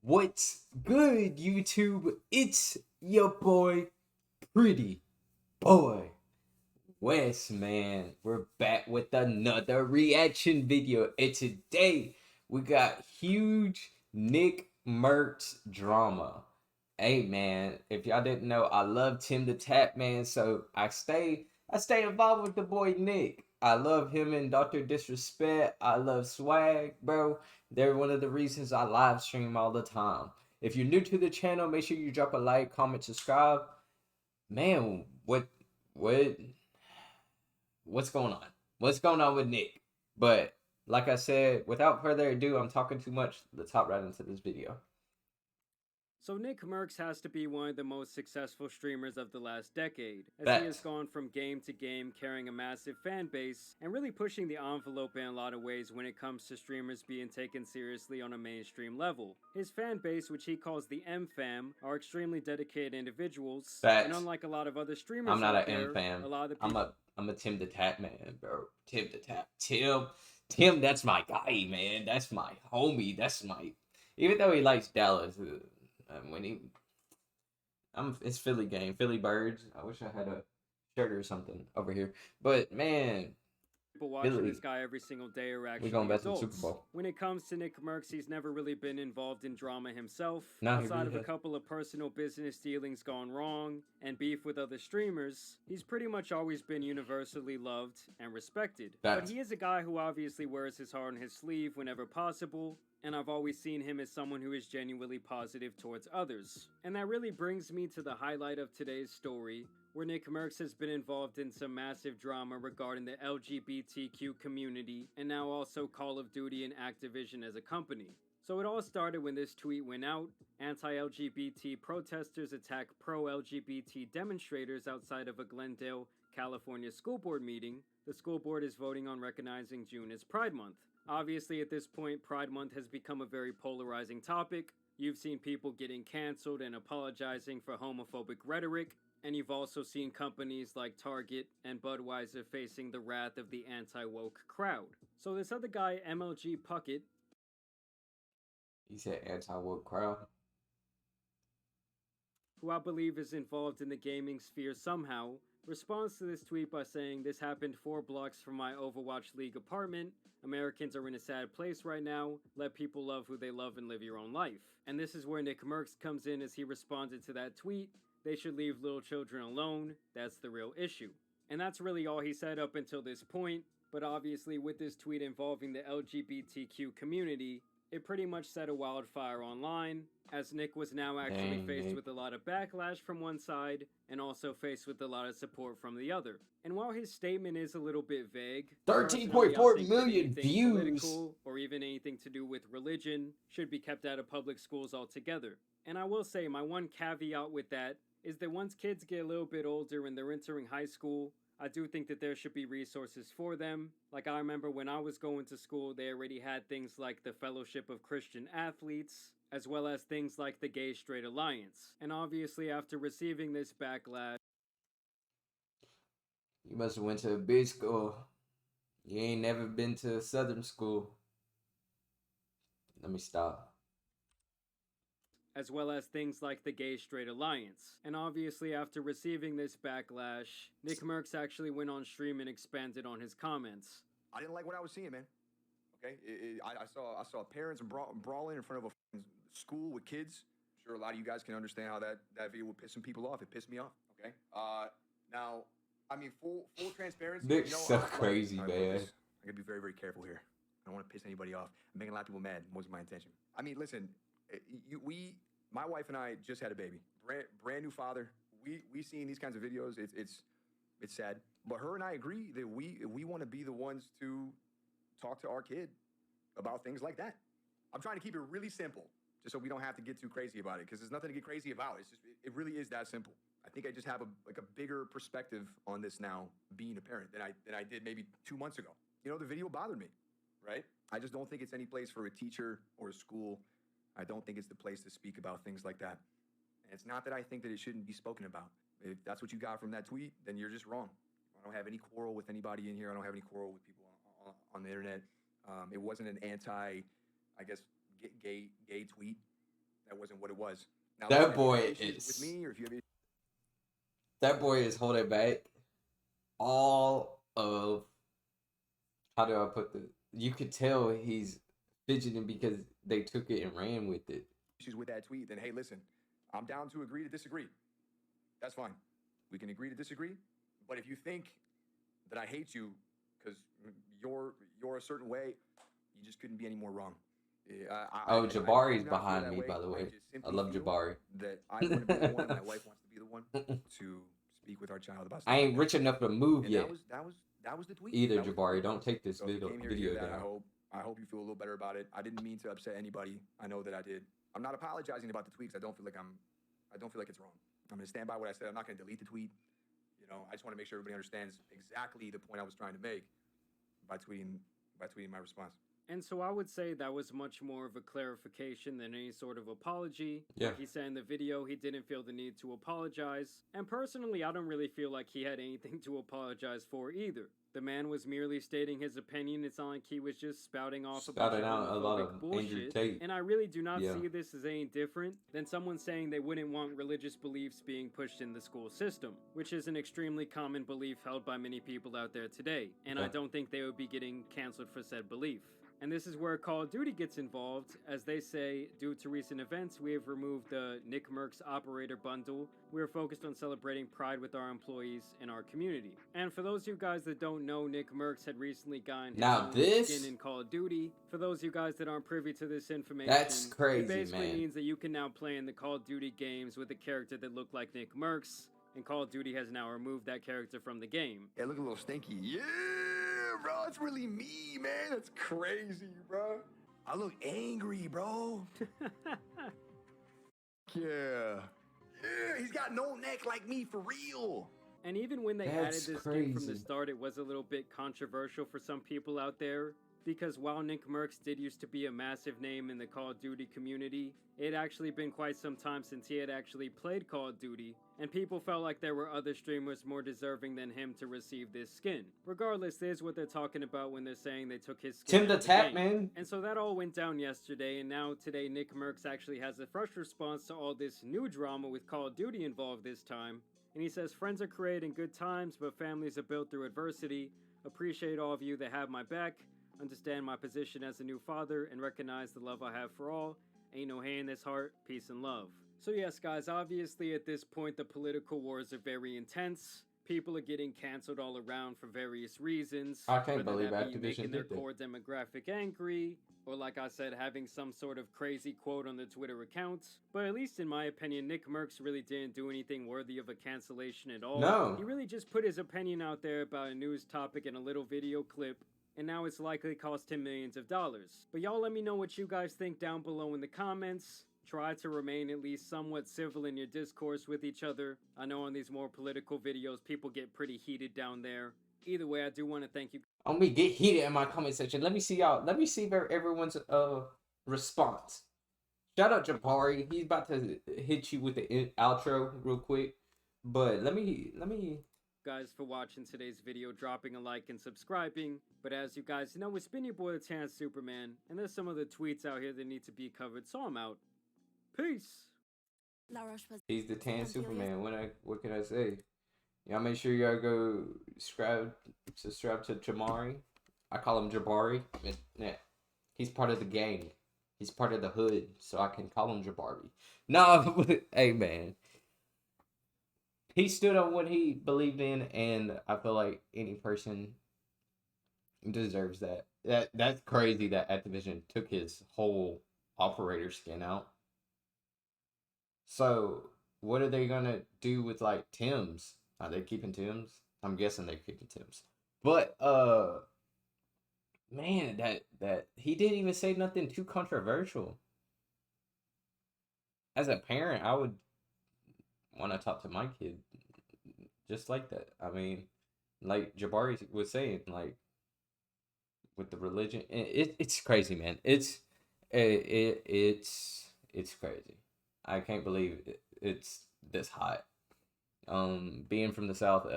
What's good, YouTube? It's your boy, Pretty Boy West, man. We're back with another reaction video, and today we got huge Nickmercs drama. Hey, man, if y'all didn't know, I love Tim the Tap Man, so I stay involved with the boy Nick. I love him and Dr. Disrespect. I love Swag, bro. They're one of the reasons I live stream all the time. If you're new to the channel, make sure you drop a like, comment, subscribe. Man, what what's going on? What's going on with Nick? But like I said, without further ado, I'm talking too much. Let's hop right into this video. So Nickmercs has to be one of the most successful streamers of the last decade, as he has Facts. gone from game to game carrying a massive fan base and really pushing the envelope in a lot of ways when it comes to streamers being taken seriously on a mainstream level. His fan base, which he calls the M-Fam, are extremely dedicated individuals, and Facts. unlike a lot of other I'm streamers not out an M there, fan. a lot of the I'm people a Tim the Tap man, bro. Tim the Tap. Tim, that's my guy, man. That's my homie. That's my even though he likes Dallas, when he it's Philly game, Philly Birds. I wish I had a shirt or something over here. But man, watching Philly, this guy every single day are we going actually back to the Super adults. Bowl. When it comes to Nickmercs, he's never really been involved in drama himself, No, he outside really of a has. couple of personal business dealings gone wrong and beef with other streamers. He's pretty much always been universally loved and respected. But Facts. he is a guy who obviously wears his heart on his sleeve whenever possible, and I've always seen him as someone who is genuinely positive towards others. And that really brings me to the highlight of today's story, where Nickmercs has been involved in some massive drama regarding the LGBTQ community, and now also Call of Duty and Activision as a company. So it all started when this tweet went out. Anti-LGBT protesters attack pro-LGBT demonstrators outside of a Glendale, California school board meeting. The school board is voting on recognizing June as Pride Month. Obviously, at this point, Pride Month has become a very polarizing topic. You've seen people getting canceled and apologizing for homophobic rhetoric, and you've also seen companies like Target and Budweiser facing the wrath of the anti-woke crowd. So this other guy, MLG Puckett, He said anti-woke crowd. who I believe is involved in the gaming sphere somehow, responds to this tweet by saying, "This happened 4 blocks from my Overwatch League apartment. Americans are in a sad place right now. Let people love who they love and live your own life." And this is where Nickmercs comes in, as he responded to that tweet. "They should leave little children alone. That's the real issue." And that's really all he said up until this point. But obviously, with this tweet involving the LGBTQ community, it pretty much set a wildfire online, as Nick was now actually faced Nick. with a lot of backlash from one side and also faced with a lot of support from the other. And while his statement is a little bit vague, 13.4 think million anything views. political or even anything to do with religion should be kept out of public schools altogether. And I will say, my one caveat with that is that once kids get a little bit older and they're entering high school, I do think that there should be resources for them. Like, I remember when I was going to school, they already had things like the Fellowship of Christian Athletes, as well as things like the Gay Straight Alliance. And obviously, after receiving this backlash, You must have went to a big school. You ain't never been to a southern school. Let me stop. as well as things like the Gay Straight Alliance. And obviously, after receiving this backlash, Nickmercs actually went on stream and expanded on his comments. I didn't like what I was seeing, man. Okay, I saw parents brawling in front of a school with kids. I'm sure a lot of you guys can understand how that video would piss some people off. It pissed me off. Okay. Now, I mean, full transparency. Nick's so crazy, man. I gotta be very, very careful here. I don't want to piss anybody off. I'm making a lot of people mad. Wasn't my intention. I mean, listen, my wife and I just had a baby. Brand new father. We seen these kinds of videos. It's sad. But her and I agree that we want to be the ones to talk to our kid about things like that. I'm trying to keep it really simple, just so we don't have to get too crazy about it, because there's nothing to get crazy about. It's just it really is that simple. I think I just have a bigger perspective on this now, being a parent, than I did maybe 2 months ago. You know, the video bothered me, right? I just don't think it's any place for a teacher or a school. I don't think it's the place to speak about things like that. And it's not that I think that it shouldn't be spoken about. If that's what you got from that tweet, then you're just wrong. I don't have any quarrel with anybody in here. I don't have any quarrel with people on the internet. It wasn't an anti, I guess, gay tweet. that wasn't what it was. Now, That listen, if you boy have issues is- with me, or if you have That boy is holding back all of, how do I put this? You could tell he's fidgeting because they took it and ran with it. issues with that tweet, then hey, listen, I'm down to agree to disagree. That's fine. We can agree to disagree. But if you think that I hate you because you're a certain way, you just couldn't be any more wrong. Jabari's do not feel behind that me, way. by the way. just I simply love feel Jabari. That I want to be the one, my wife wants to be the one to speak with our child about. I ain't rich enough to move and yet. That was the tweet. Either, That was the Jabari. tweet. Don't take this So if you video, came here to hear that, down. I hope you feel a little better about it. I didn't mean to upset anybody. I know that I did. I'm not apologizing about the tweets. I don't feel like it's wrong. I'm gonna stand by what I said. I'm not gonna delete the tweet. You know, I just want to make sure everybody understands exactly the point I was trying to make by tweeting my response. And so I would say that was much more of a clarification than any sort of apology. Yeah. Like he said in the video, he didn't feel the need to apologize. And personally, I don't really feel like he had anything to apologize for either. The man was merely stating his opinion. It's not like he was just spouting off Spouting a bunch out a of lot homophobic of Andrew bullshit. Tate. And I really do not Yeah. see this as any different than someone saying they wouldn't want religious beliefs being pushed in the school system, which is an extremely common belief held by many people out there today. And I Yeah. don't think they would be getting canceled for said belief. And this is where Call of Duty gets involved, as they say, due to recent events, we have removed the Nickmercs operator bundle. We are focused on celebrating pride with our employees and our community. And for those of you guys that don't know, Nickmercs had recently gotten his Now own this- skin in Call of Duty. For those of you guys that aren't privy to this information, That's crazy, it basically man. means that you can now play in the Call of Duty games with a character that looked like Nickmercs, and Call of Duty has now removed that character from the game. Yeah, look a little stinky. Yeah, bro, it's really me, man. That's crazy, bro. I look angry, bro. Yeah. Yeah, he's got no neck like me for real. And even when they added That's this skin from the crazy. start, it was a little bit controversial for some people out there. Because while Nickmercs did used to be a massive name in the Call of Duty community, it had actually been quite some time since he had actually played Call of Duty, and people felt like there were other streamers more deserving than him to receive this skin. Regardless, this is what they're talking about when they're saying they took his skin Tim out the of the Tap, game. man. And so that all went down yesterday, and now today Nickmercs actually has a fresh response to all this new drama with Call of Duty involved this time. And he says, friends are creating good times, but families are built through adversity. Appreciate all of you that have my back. Understand my position as a new father and recognize the love I have for all. Ain't no hate in this heart. Peace and love. So yes, guys, obviously at this point the political wars are very intense. People are getting canceled all around for various reasons. I can't whether believe that be Activision making their did that. core demographic angry, or like I said, having some sort of crazy quote on the Twitter account. But at least in my opinion, Nickmercs really didn't do anything worthy of a cancellation at all. No. He really just put his opinion out there about a news topic in a little video clip, and now it's likely cost him millions of dollars. But y'all let me know what you guys think down below in the comments. Try to remain at least somewhat civil in your discourse with each other. I know on these more political videos, people get pretty heated down there. Either way, I do want to thank you. On me, get heated in my comment section. Let me see y'all. Let me see everyone's response. Shout out Jabari. He's about to hit you with the outro real quick. But let me guys for watching today's video, dropping a like and subscribing. But as you guys know, it's been your boy the Tan Superman, and there's some other tweets out here that need to be covered, so I'm out. Peace. He's the Tan Superman. What can I say? Y'all make sure y'all go subscribe to Jamari. I call him Jabari. Yeah. He's part of the gang. He's part of the hood, so I can call him Jabari. No, hey man. He stood on what he believed in, and I feel like any person deserves that. That's crazy that Activision took his whole operator skin out. So, what are they gonna do with like Tim's? Are they keeping Tim's? I'm guessing they're keeping Tim's. But man, that he didn't even say nothing too controversial. As a parent, I would want to talk to my kid just like that. I mean, like Jabari was saying, like with the religion, it's crazy, man. It's crazy. I can't believe it's this hot. Being from the South,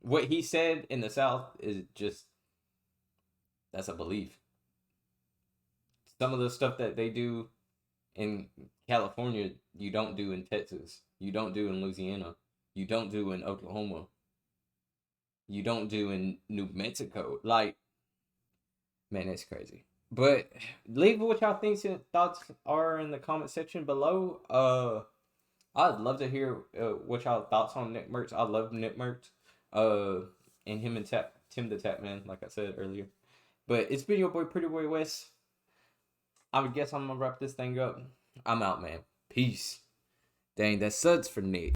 what he said in the South is just, that's a belief. some of the stuff that they do in California, you don't do in Texas. You don't do in Louisiana. You don't do in Oklahoma. You don't do in New Mexico. Like, man, that's crazy. But leave what y'all thoughts are in the comment section below. I'd love to hear what y'all thoughts on Nickmercs. I love Nickmercs. And him and Tim the Tapman, like I said earlier. But it's been your boy Pretty Boy West. I would guess I'm gonna wrap this thing up. I'm out, man. Peace. Dang, that suds for Nick.